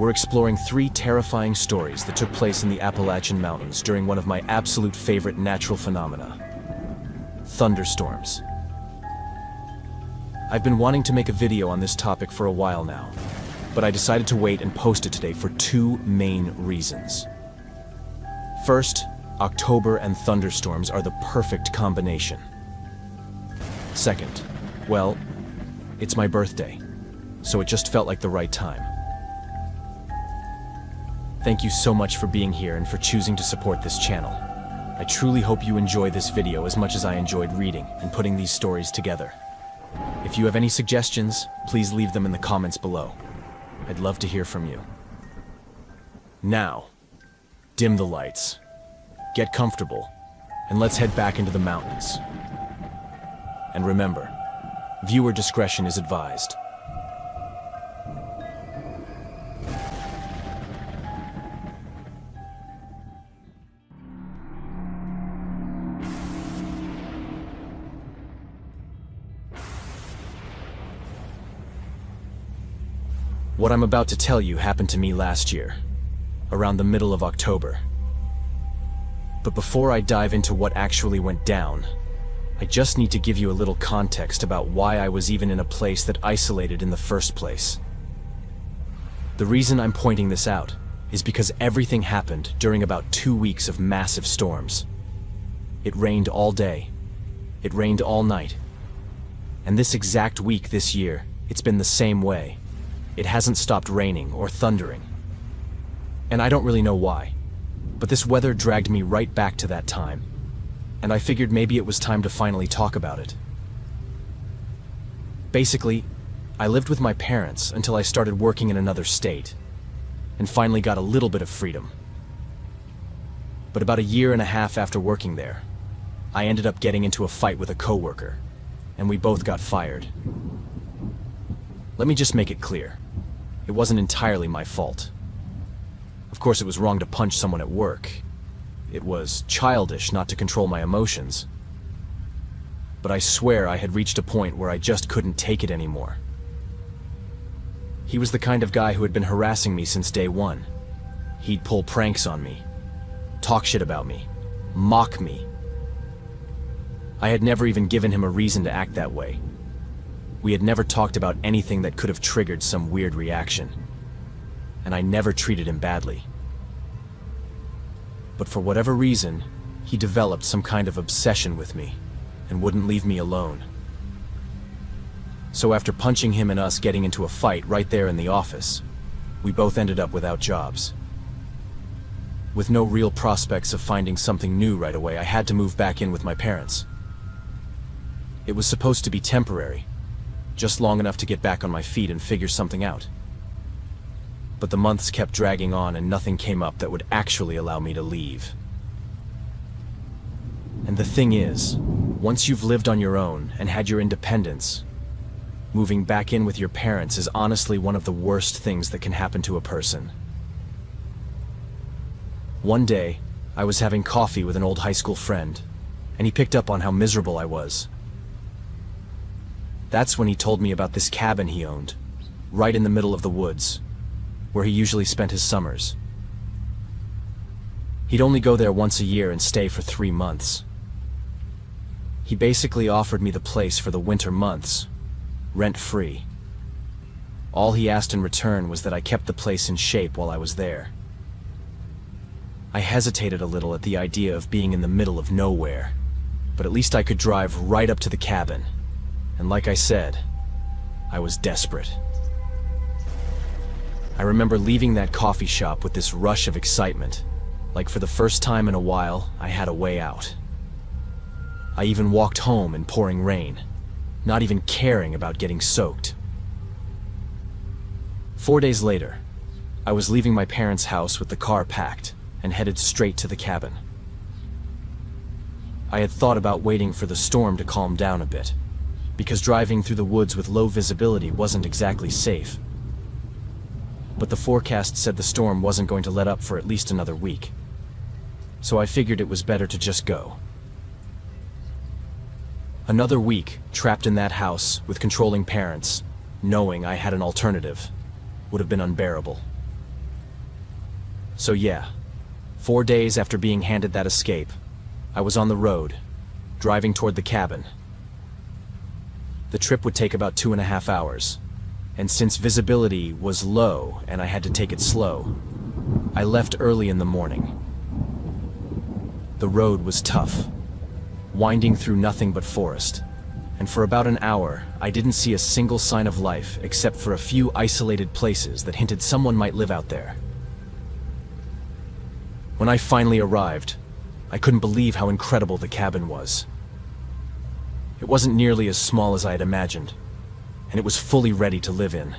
we're exploring 3 terrifying stories that took place in the Appalachian Mountains during one of my absolute favorite natural phenomena: thunderstorms. I've been wanting to make a video on this topic for a while now, but I decided to wait and post it today for 2 main reasons. First, October and thunderstorms are the perfect combination. Second, well, it's my birthday, so it just felt like the right time. Thank you so much for being here and for choosing to support this channel. I truly hope you enjoy this video as much as I enjoyed reading and putting these stories together. If you have any suggestions, please leave them in the comments below. I'd love to hear from you. Now, dim the lights, get comfortable, and let's head back into the mountains. And remember, viewer discretion is advised. What I'm about to tell you happened to me last year, around the middle of October. But before I dive into what actually went down, I just need to give you a little context about why I was even in a place that isolated in the first place. The reason I'm pointing this out is because everything happened during about 2 weeks of massive storms. It rained all day. It rained all night. And this exact week this year, it's been the same way. It hasn't stopped raining or thundering. And I don't really know why, but this weather dragged me right back to that time, and I figured maybe it was time to finally talk about it. Basically, I lived with my parents until I started working in another state, and finally got a little bit of freedom. But about 1.5 years after working there, I ended up getting into a fight with a coworker, and we both got fired. Let me just make it clear. It wasn't entirely my fault. Of course, it was wrong to punch someone at work. It was childish not to control my emotions. But I swear I had reached a point where I just couldn't take it anymore. He was the kind of guy who had been harassing me since day one. He'd pull pranks on me, talk shit about me, mock me. I had never even given him a reason to act that way. We had never talked about anything that could have triggered some weird reaction, and I never treated him badly. But for whatever reason, he developed some kind of obsession with me and wouldn't leave me alone. So after punching him and us getting into a fight right there in the office, we both ended up without jobs. With no real prospects of finding something new right away, I had to move back in with my parents. It was supposed to be temporary, just long enough to get back on my feet and figure something out. But the months kept dragging on and nothing came up that would actually allow me to leave. And the thing is, once you've lived on your own and had your independence, moving back in with your parents is honestly one of the worst things that can happen to a person. One day, I was having coffee with an old high school friend, and he picked up on how miserable I was. That's when he told me about this cabin he owned, right in the middle of the woods, where he usually spent his summers. He'd only go there once a year and stay for 3 months. He basically offered me the place for the winter months, rent-free. All he asked in return was that I kept the place in shape while I was there. I hesitated a little at the idea of being in the middle of nowhere, but at least I could drive right up to the cabin. And like I said, I was desperate. I remember leaving that coffee shop with this rush of excitement, like for the first time in a while, I had a way out. I even walked home in pouring rain, not even caring about getting soaked. 4 days later, I was leaving my parents' house with the car packed and headed straight to the cabin. I had thought about waiting for the storm to calm down a bit, because driving through the woods with low visibility wasn't exactly safe. But the forecast said the storm wasn't going to let up for at least another week, so I figured it was better to just go. Another week trapped in that house with controlling parents, knowing I had an alternative, would have been unbearable. So yeah, 4 days after being handed that escape, I was on the road, driving toward the cabin. The trip would take about 2.5 hours, and since visibility was low and I had to take it slow, I left early in the morning. The road was tough, winding through nothing but forest, and for about an hour I didn't see a single sign of life except for a few isolated places that hinted someone might live out there. When I finally arrived, I couldn't believe how incredible the cabin was. It wasn't nearly as small as I had imagined, and it was fully ready to live in.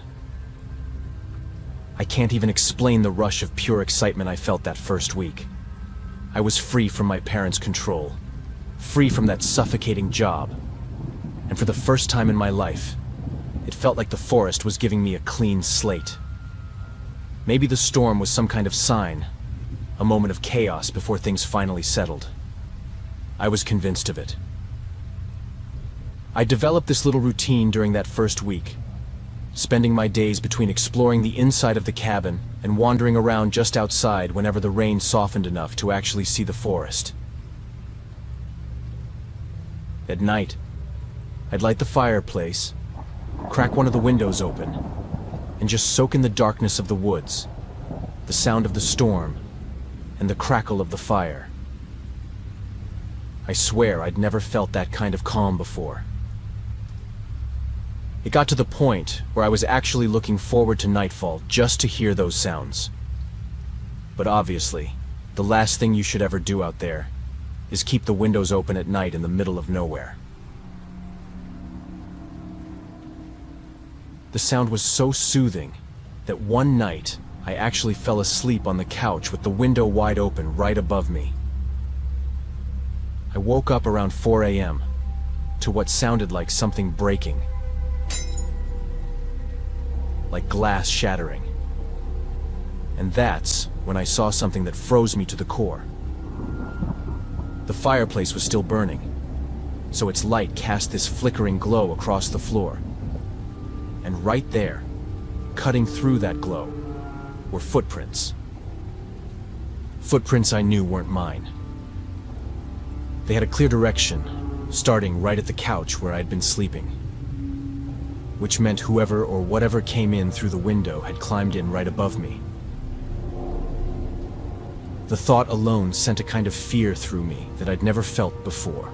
I can't even explain the rush of pure excitement I felt that first week. I was free from my parents' control, free from that suffocating job, and for the first time in my life, it felt like the forest was giving me a clean slate. Maybe the storm was some kind of sign, a moment of chaos before things finally settled. I was convinced of it. I developed this little routine during that first week, spending my days between exploring the inside of the cabin and wandering around just outside whenever the rain softened enough to actually see the forest. At night, I'd light the fireplace, crack one of the windows open, and just soak in the darkness of the woods, the sound of the storm, and the crackle of the fire. I swear I'd never felt that kind of calm before. It got to the point where I was actually looking forward to nightfall just to hear those sounds. But obviously, the last thing you should ever do out there is keep the windows open at night in the middle of nowhere. The sound was so soothing that one night I actually fell asleep on the couch with the window wide open right above me. I woke up around 4 a.m. to what sounded like something breaking, like glass shattering. And that's when I saw something that froze me to the core. The fireplace was still burning, so its light cast this flickering glow across the floor. And right there, cutting through that glow, were footprints. Footprints I knew weren't mine. They had a clear direction, starting right at the couch where I'd been sleeping, which meant whoever or whatever came in through the window had climbed in right above me. The thought alone sent a kind of fear through me that I'd never felt before.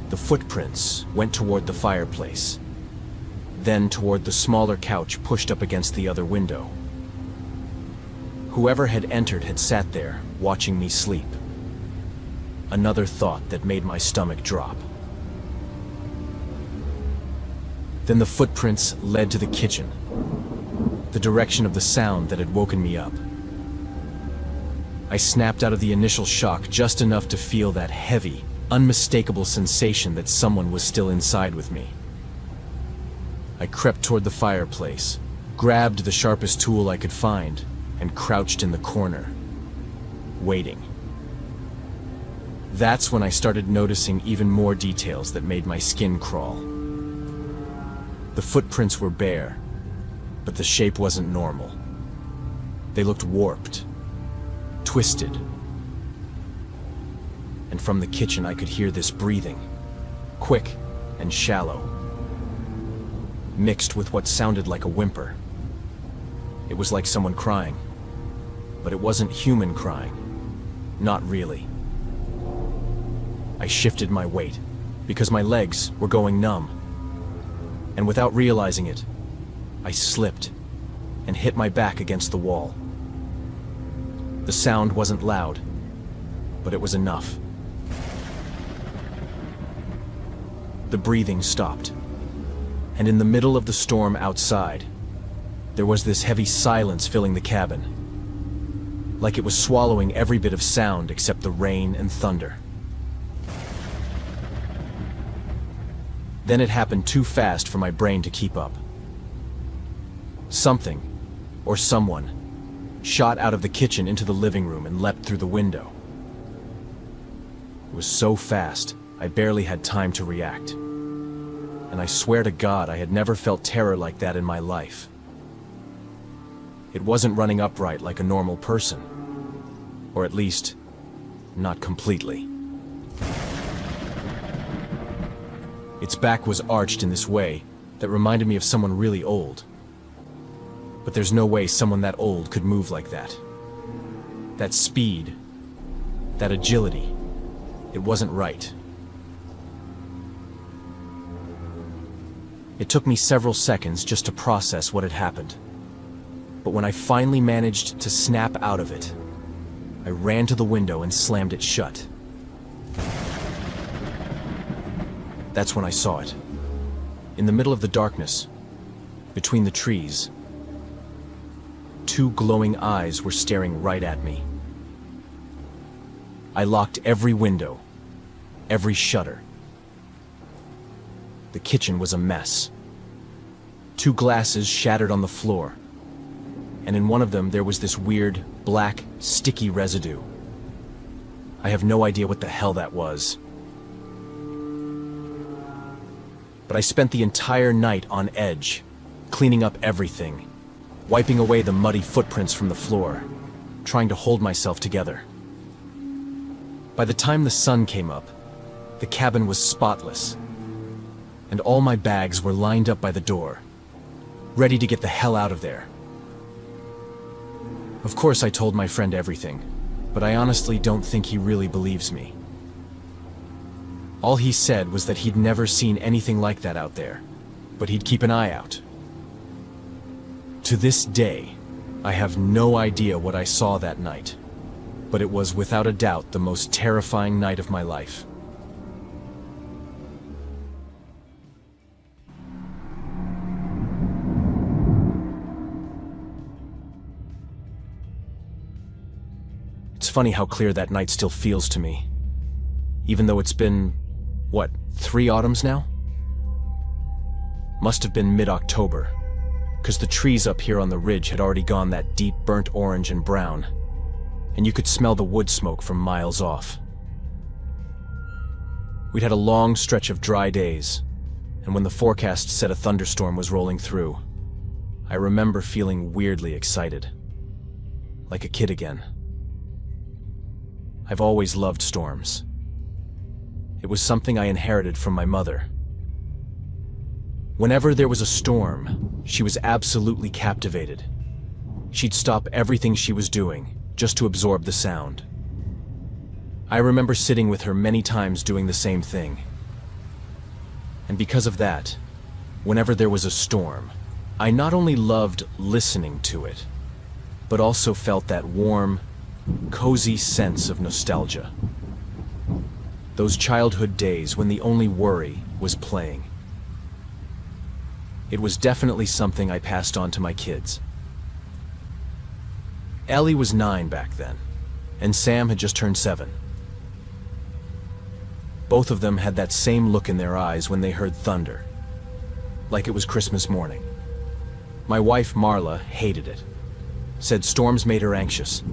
The footprints went toward the fireplace, then toward the smaller couch pushed up against the other window. Whoever had entered had sat there, watching me sleep. Another thought that made my stomach drop. Then the footprints led to the kitchen, the direction of the sound that had woken me up. I snapped out of the initial shock just enough to feel that heavy, unmistakable sensation that someone was still inside with me. I crept toward the fireplace, grabbed the sharpest tool I could find, and crouched in the corner, waiting. That's when I started noticing even more details that made my skin crawl. The footprints were bare, but the shape wasn't normal. They looked warped, twisted. And from the kitchen I could hear this breathing, quick and shallow, mixed with what sounded like a whimper. It was like someone crying, but it wasn't human crying. Not really. I shifted my weight, because my legs were going numb. And without realizing it, I slipped and hit my back against the wall. The sound wasn't loud, but it was enough. The breathing stopped, and in the middle of the storm outside, there was this heavy silence filling the cabin, like it was swallowing every bit of sound except the rain and thunder. Then it happened too fast for my brain to keep up. Something, or someone, shot out of the kitchen into the living room and leapt through the window. It was so fast, I barely had time to react. and I swear to God I had never felt terror like that in my life. It wasn't running upright like a normal person, or at least, not completely. Its back was arched in this way that reminded me of someone really old. But there's no way someone that old could move like that. That speed, that agility, it wasn't right. It took me several seconds just to process what had happened. But when I finally managed to snap out of it, I ran to the window and slammed it shut. That's when I saw it. In the middle of the darkness, between the trees, two glowing eyes were staring right at me. I locked every window, every shutter. The kitchen was a mess. Two glasses shattered on the floor, and in one of them there was this weird, black, sticky residue. I have no idea what the hell that was. But I spent the entire night on edge, cleaning up everything, wiping away the muddy footprints from the floor, trying to hold myself together. By the time the sun came up, the cabin was spotless, and all my bags were lined up by the door, ready to get the hell out of there. Of course I told my friend everything, but I honestly don't think he really believes me. All he said was that he'd never seen anything like that out there, but he'd keep an eye out. To this day, I have no idea what I saw that night, but it was without a doubt the most terrifying night of my life. It's funny how clear that night still feels to me, even though it's been, 3 autumns now? Must have been mid-October, because the trees up here on the ridge had already gone that deep burnt orange and brown, and you could smell the wood smoke from miles off. We'd had a long stretch of dry days, and when the forecast said a thunderstorm was rolling through, I remember feeling weirdly excited, like a kid again. I've always loved storms. It was something I inherited from my mother. Whenever there was a storm, she was absolutely captivated. She'd stop everything she was doing just to absorb the sound. I remember sitting with her many times doing the same thing. And because of that, whenever there was a storm, I not only loved listening to it, but also felt that warm, cozy sense of nostalgia. Those childhood days when the only worry was playing. It was definitely something I passed on to my kids. Ellie was 9 back then, and Sam had just turned 7. Both of them had that same look in their eyes when they heard thunder, like it was Christmas morning. My wife, Marla, hated it, said storms made her anxious.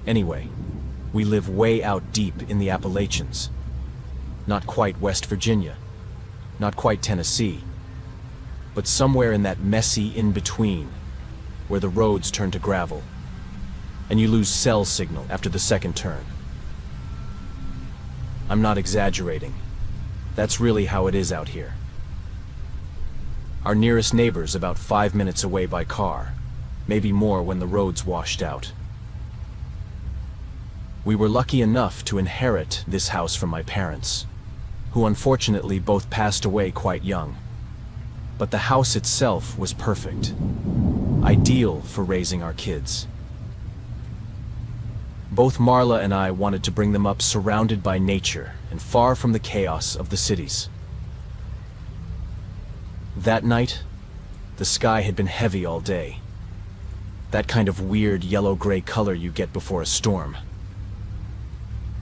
Anyway, we live way out deep in the Appalachians. Not quite West Virginia, not quite Tennessee, but somewhere in that messy in-between, where the roads turn to gravel, and you lose cell signal after the second turn. I'm not exaggerating. That's really how it is out here. Our nearest neighbor's about 5 minutes away by car, maybe more when the road's washed out. We were lucky enough to inherit this house from my parents, who unfortunately both passed away quite young. But the house itself was perfect, ideal for raising our kids. Both Marla and I wanted to bring them up surrounded by nature and far from the chaos of the cities. That night, the sky had been heavy all day. That kind of weird yellow-gray color you get before a storm.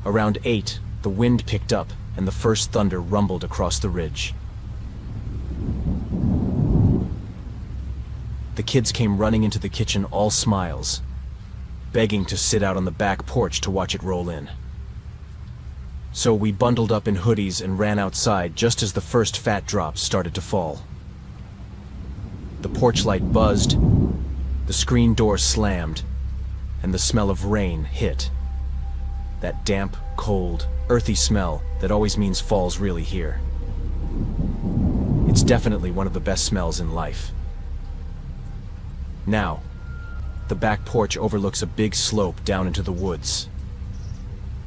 Around 8, the wind picked up and the first thunder rumbled across the ridge. The kids came running into the kitchen all smiles, begging to sit out on the back porch to watch it roll in. So we bundled up in hoodies and ran outside just as the first fat drops started to fall. The porch light buzzed, the screen door slammed, and the smell of rain hit. That damp, cold, earthy smell that always means fall's really here. It's definitely one of the best smells in life. Now, the back porch overlooks a big slope down into the woods.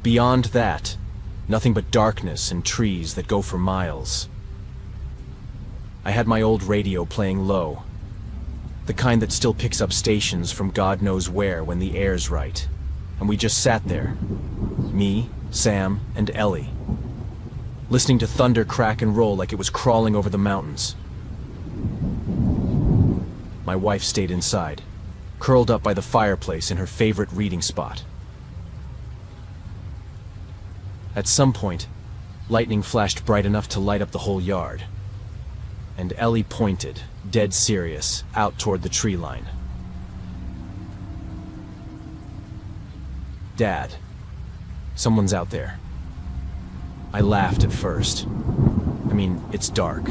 Beyond that, nothing but darkness and trees that go for miles. I had my old radio playing low, the kind that still picks up stations from God knows where when the air's right. And we just sat there, me, Sam, and Ellie, listening to thunder crack and roll like it was crawling over the mountains. My wife stayed inside, curled up by the fireplace in her favorite reading spot. At some point, lightning flashed bright enough to light up the whole yard, and Ellie pointed, dead serious, out toward the tree line. "Dad, someone's out there." I laughed at first. I mean, it's dark.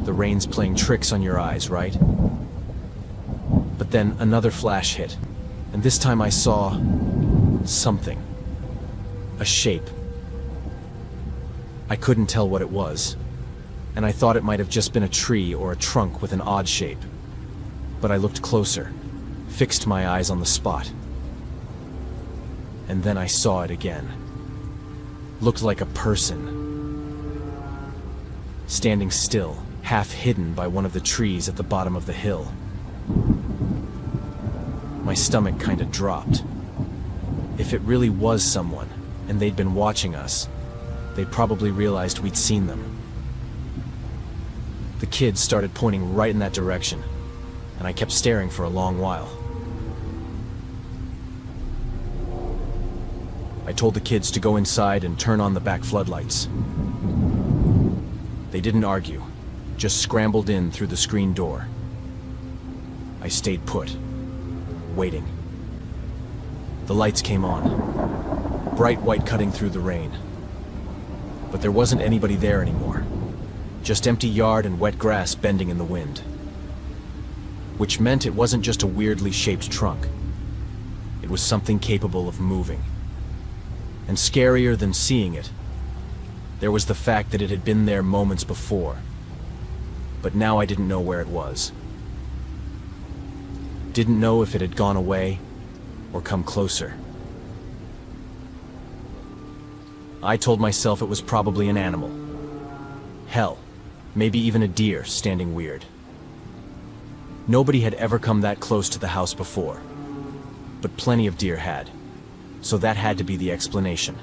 The rain's playing tricks on your eyes, right? But then another flash hit, and this time I saw something. A shape. I couldn't tell what it was, and I thought it might have just been a tree or a trunk with an odd shape. But I looked closer, fixed my eyes on the spot. And then I saw it again. Looked like a person. Standing still, half hidden by one of the trees at the bottom of the hill. My stomach kinda dropped. If it really was someone, and they'd been watching us, they'd probably realized we'd seen them. The kids started pointing right in that direction, and I kept staring for a long while. I told the kids to go inside and turn on the back floodlights. They didn't argue, just scrambled in through the screen door. I stayed put, waiting. The lights came on, bright white cutting through the rain. But there wasn't anybody there anymore. Just empty yard and wet grass bending in the wind. Which meant it wasn't just a weirdly shaped trunk. It was something capable of moving. And scarier than seeing it, there was the fact that it had been there moments before. But now I didn't know where it was. Didn't know if it had gone away or come closer. I told myself it was probably an animal. Hell, maybe even a deer standing weird. Nobody had ever come that close to the house before, but plenty of deer had, so that had to be the explanation.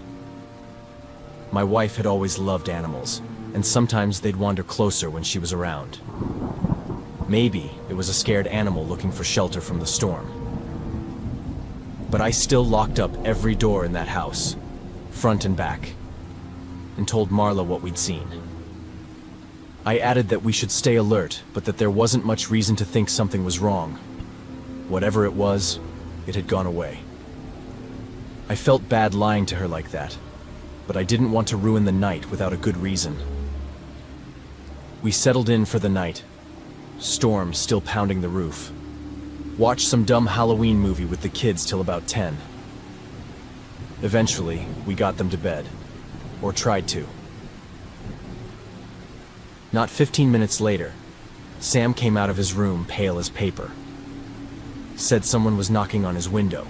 My wife had always loved animals, and sometimes they'd wander closer when she was around. Maybe it was a scared animal looking for shelter from the storm. But I still locked up every door in that house, front and back, and told Marla what we'd seen. I added that we should stay alert, but that there wasn't much reason to think something was wrong. Whatever it was, it had gone away. I felt bad lying to her like that, but I didn't want to ruin the night without a good reason. We settled in for the night, storm still pounding the roof. Watched some dumb Halloween movie with the kids till about 10. Eventually, we got them to bed. Or tried to. Not 15 minutes later, Sam came out of his room pale as paper. Said someone was knocking on his window.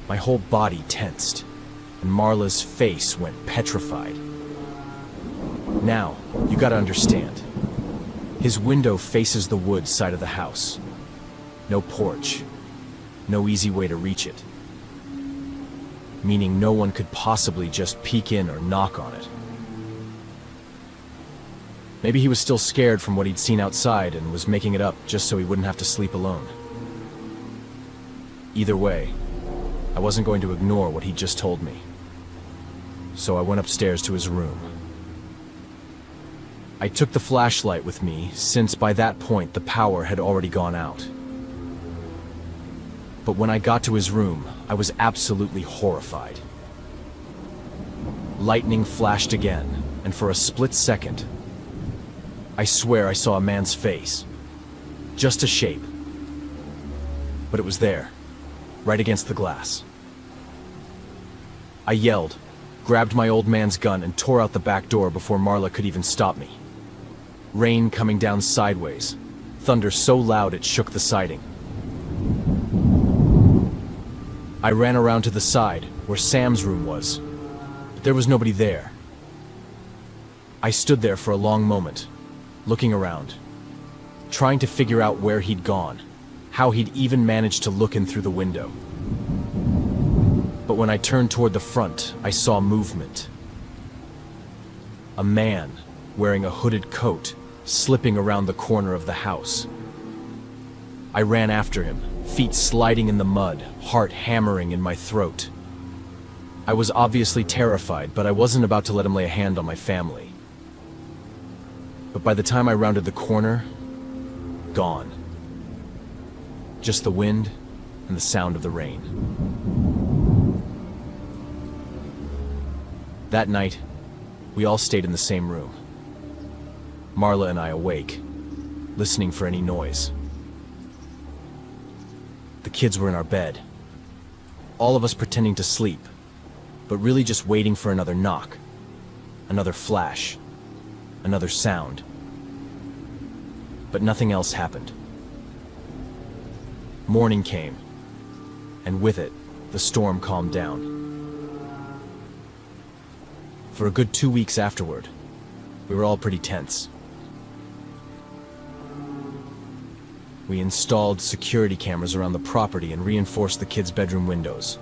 My whole body tensed, and Marla's face went petrified. Now, you gotta understand. His window faces the woods side of the house. No porch. No easy way to reach it. Meaning no one could possibly just peek in or knock on it. Maybe he was still scared from what he'd seen outside and was making it up just so he wouldn't have to sleep alone. Either way, I wasn't going to ignore what he'd just told me. So I went upstairs to his room. I took the flashlight with me, since by that point the power had already gone out. But when I got to his room, I was absolutely horrified. Lightning flashed again, and for a split second, I swear I saw a man's face. Just a shape. But it was there, right against the glass. I yelled, grabbed my old man's gun, and tore out the back door before Marla could even stop me. Rain coming down sideways, thunder so loud it shook the siding. I ran around to the side, where Sam's room was, but there was nobody there. I stood there for a long moment, looking around, trying to figure out where he'd gone, how he'd even managed to look in through the window. But when I turned toward the front, I saw movement. A man, wearing a hooded coat, slipping around the corner of the house. I ran after him, feet sliding in the mud, heart hammering in my throat. I was obviously terrified, but I wasn't about to let him lay a hand on my family. But by the time I rounded the corner, gone. Just the wind and the sound of the rain. That night, we all stayed in the same room. Marla and I awake, listening for any noise. The kids were in our bed, all of us pretending to sleep, but really just waiting for another knock, another flash, another sound. But nothing else happened. Morning came, and with it, the storm calmed down. For a good 2 weeks afterward, we were all pretty tense. We installed security cameras around the property and reinforced the kids' bedroom windows.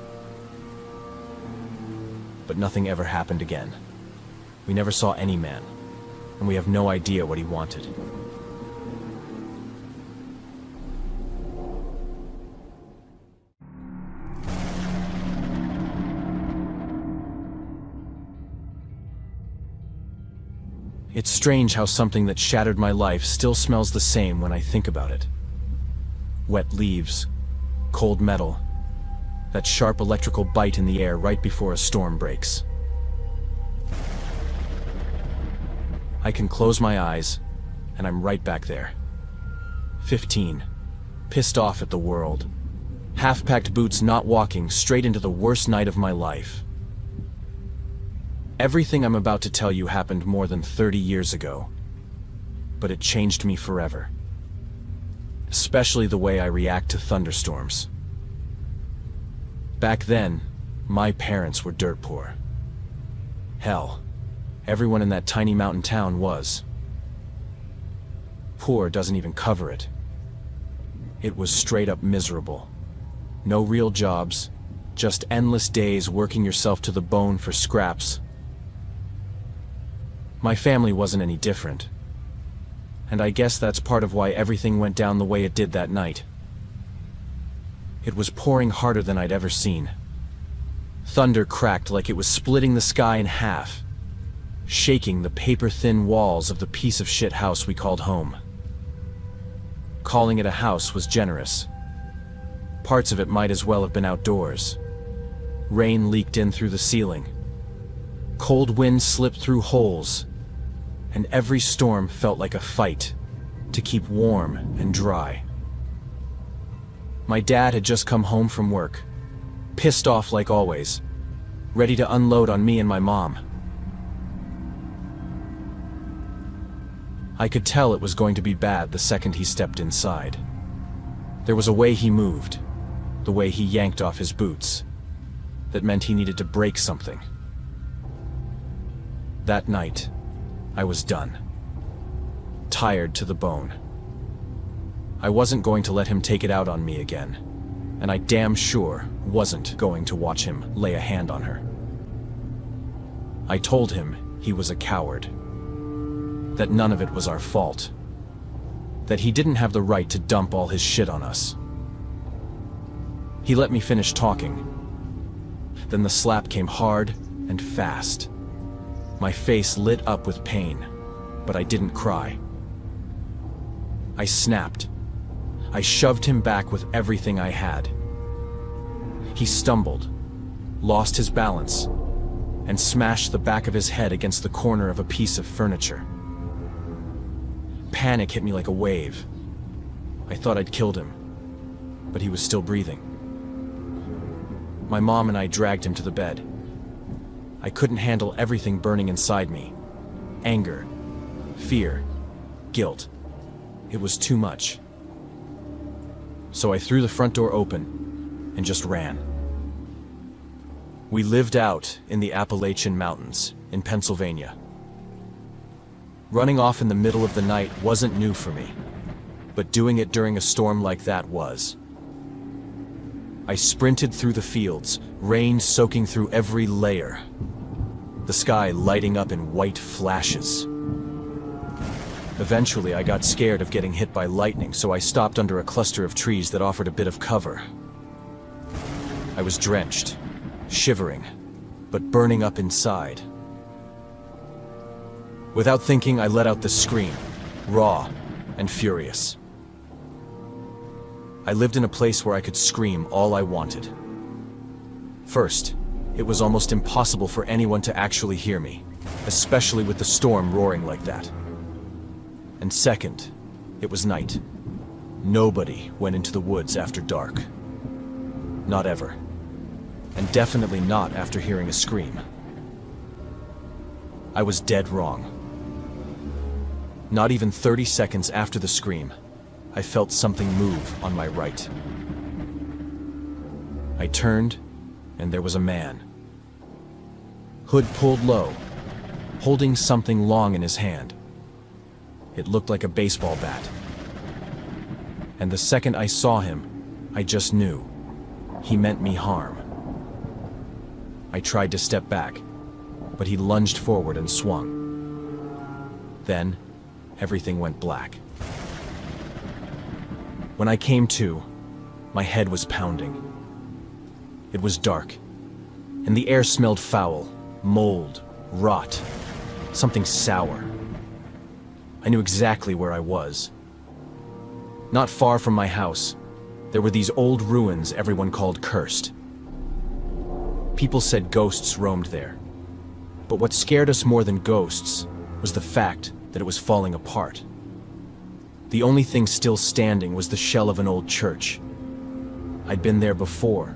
But nothing ever happened again. We never saw any man, and we have no idea what he wanted. It's strange how something that shattered my life still smells the same when I think about it. Wet leaves, cold metal, that sharp electrical bite in the air right before a storm breaks. I can close my eyes, and I'm right back there. 15, pissed off at the world, half-packed boots not walking straight into the worst night of my life. Everything I'm about to tell you happened more than 30 years ago, but it changed me forever. Especially the way I react to thunderstorms. Back then, my parents were dirt poor. Hell, everyone in that tiny mountain town was. Poor doesn't even cover it. It was straight up miserable. No real jobs, just endless days working yourself to the bone for scraps. My family wasn't any different. And I guess that's part of why everything went down the way it did that night. It was pouring harder than I'd ever seen. Thunder cracked like it was splitting the sky in half, shaking the paper-thin walls of the piece of shit house we called home. Calling it a house was generous. Parts of it might as well have been outdoors. Rain leaked in through the ceiling. Cold wind slipped through holes. And every storm felt like a fight to keep warm and dry. My dad had just come home from work, pissed off like always, ready to unload on me and my mom. I could tell it was going to be bad the second he stepped inside. There was a way he moved, the way he yanked off his boots, that meant he needed to break something. That night, I was done. Tired to the bone. I wasn't going to let him take it out on me again, and I damn sure wasn't going to watch him lay a hand on her. I told him he was a coward, that none of it was our fault, that he didn't have the right to dump all his shit on us. He let me finish talking. Then the slap came hard and fast. My face lit up with pain, but I didn't cry. I snapped. I shoved him back with everything I had. He stumbled, lost his balance, and smashed the back of his head against the corner of a piece of furniture. Panic hit me like a wave. I thought I'd killed him, but he was still breathing. My mom and I dragged him to the bed. I couldn't handle everything burning inside me. Anger, fear, guilt. It was too much. So I threw the front door open and just ran. We lived out in the Appalachian Mountains in Pennsylvania. Running off in the middle of the night wasn't new for me, but doing it during a storm like that was. I sprinted through the fields, rain soaking through every layer, the sky lighting up in white flashes. Eventually, I got scared of getting hit by lightning, so I stopped under a cluster of trees that offered a bit of cover. I was drenched, shivering, but burning up inside. Without thinking, I let out the scream, raw and furious. I lived in a place where I could scream all I wanted. First, it was almost impossible for anyone to actually hear me, especially with the storm roaring like that. And second, it was night. Nobody went into the woods after dark. Not ever. And definitely not after hearing a scream. I was dead wrong. Not even 30 seconds after the scream, I felt something move on my right. I turned, and there was a man. Hood pulled low, holding something long in his hand. It looked like a baseball bat. And the second I saw him, I just knew. He meant me harm. I tried to step back, but he lunged forward and swung. Then, everything went black. When I came to, my head was pounding. It was dark, and the air smelled foul, mold, rot, something sour. I knew exactly where I was. Not far from my house, there were these old ruins everyone called cursed. People said ghosts roamed there. But what scared us more than ghosts was the fact that it was falling apart. The only thing still standing was the shell of an old church. I'd been there before,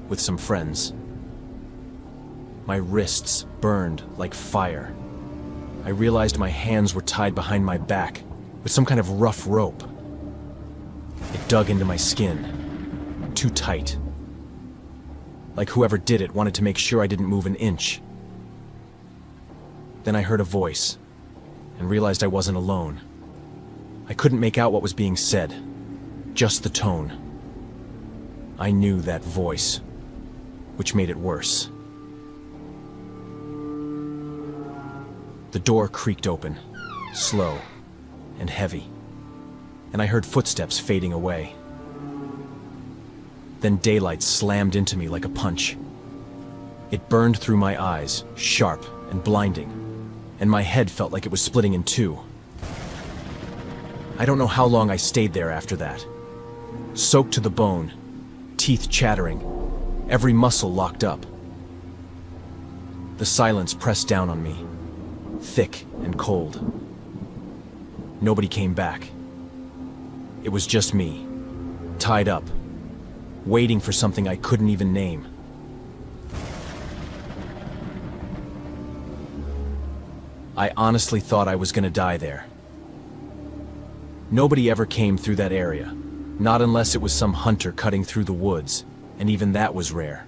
with some friends. My wrists burned like fire. I realized my hands were tied behind my back with some kind of rough rope. It dug into my skin, too tight. Like whoever did it wanted to make sure I didn't move an inch. Then I heard a voice, and realized I wasn't alone. I couldn't make out what was being said, just the tone. I knew that voice, which made it worse. The door creaked open, slow and heavy, and I heard footsteps fading away. Then daylight slammed into me like a punch. It burned through my eyes, sharp and blinding, and my head felt like it was splitting in two. I don't know how long I stayed there after that. Soaked to the bone, teeth chattering, every muscle locked up. The silence pressed down on me, thick and cold. Nobody came back. It was just me, tied up, waiting for something I couldn't even name. I honestly thought I was gonna die there. Nobody ever came through that area, not unless it was some hunter cutting through the woods, and even that was rare.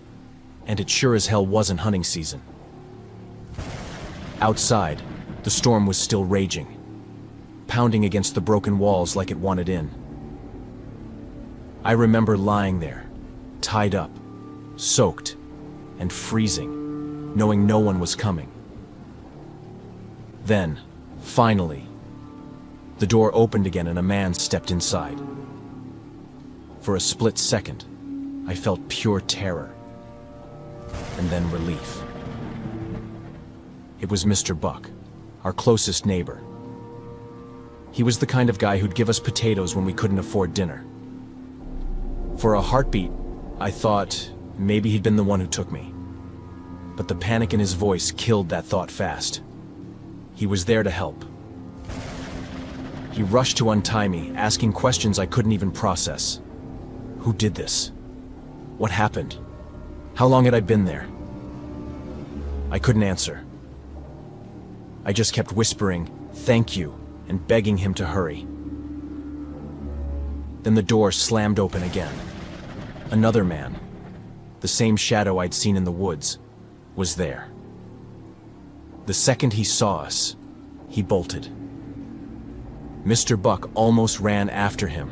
And it sure as hell wasn't hunting season. Outside, the storm was still raging, pounding against the broken walls like it wanted in. I remember lying there, tied up, soaked, and freezing, knowing no one was coming. Then, finally, the door opened again and a man stepped inside. For a split second, I felt pure terror, and then relief. It was Mr. Buck, our closest neighbor. He was the kind of guy who'd give us potatoes when we couldn't afford dinner. For a heartbeat, I thought maybe he'd been the one who took me. but the panic in his voice killed that thought fast. He was there to help. He rushed to untie me, asking questions I couldn't even process. Who did this? What happened? How long had I been there? I couldn't answer. I just kept whispering, "Thank you," and begging him to hurry. Then the door slammed open again. Another man, the same shadow I'd seen in the woods, was there. The second he saw us, he bolted. Mr. Buck almost ran after him,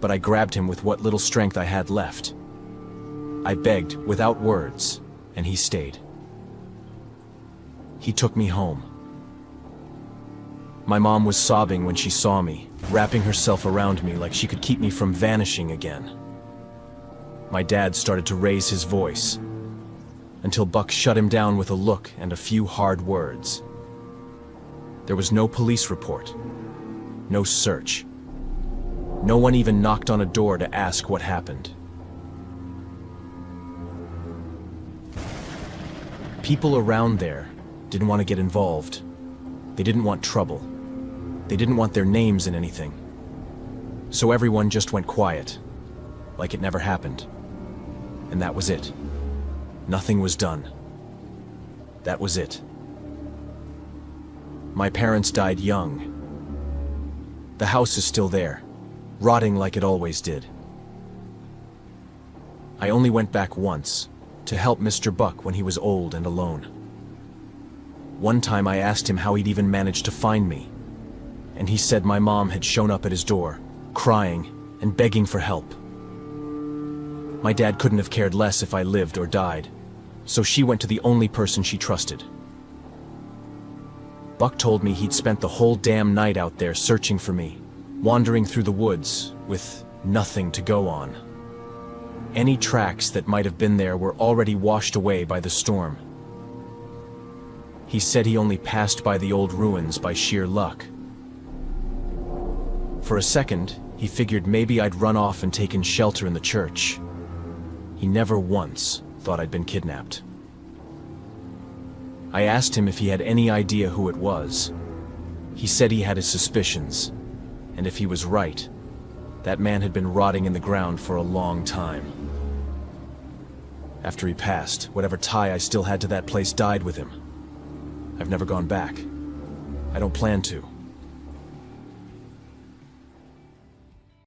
but I grabbed him with what little strength I had left. I begged without words, and he stayed. He took me home. My mom was sobbing when she saw me, wrapping herself around me like she could keep me from vanishing again. My dad started to raise his voice, until Buck shut him down with a look and a few hard words. There was no police report, no search. No one even knocked on a door to ask what happened. People around there didn't want to get involved. They didn't want trouble. They didn't want their names in anything. So everyone just went quiet, like it never happened. And that was it. Nothing was done. That was it. My parents died young. The house is still there, rotting like it always did. I only went back once, to help Mr. Buck when he was old and alone. One time I asked him how he'd even managed to find me, and he said my mom had shown up at his door, crying and begging for help. My dad couldn't have cared less if I lived or died, so she went to the only person she trusted. Buck told me he'd spent the whole damn night out there searching for me, wandering through the woods with nothing to go on. Any tracks that might have been there were already washed away by the storm. He said he only passed by the old ruins by sheer luck. For a second, he figured maybe I'd run off and taken shelter in the church. He never once thought I'd been kidnapped. I asked him if he had any idea who it was. He said he had his suspicions, and if he was right, that man had been rotting in the ground for a long time. After he passed, whatever tie I still had to that place died with him. I've never gone back. I don't plan to.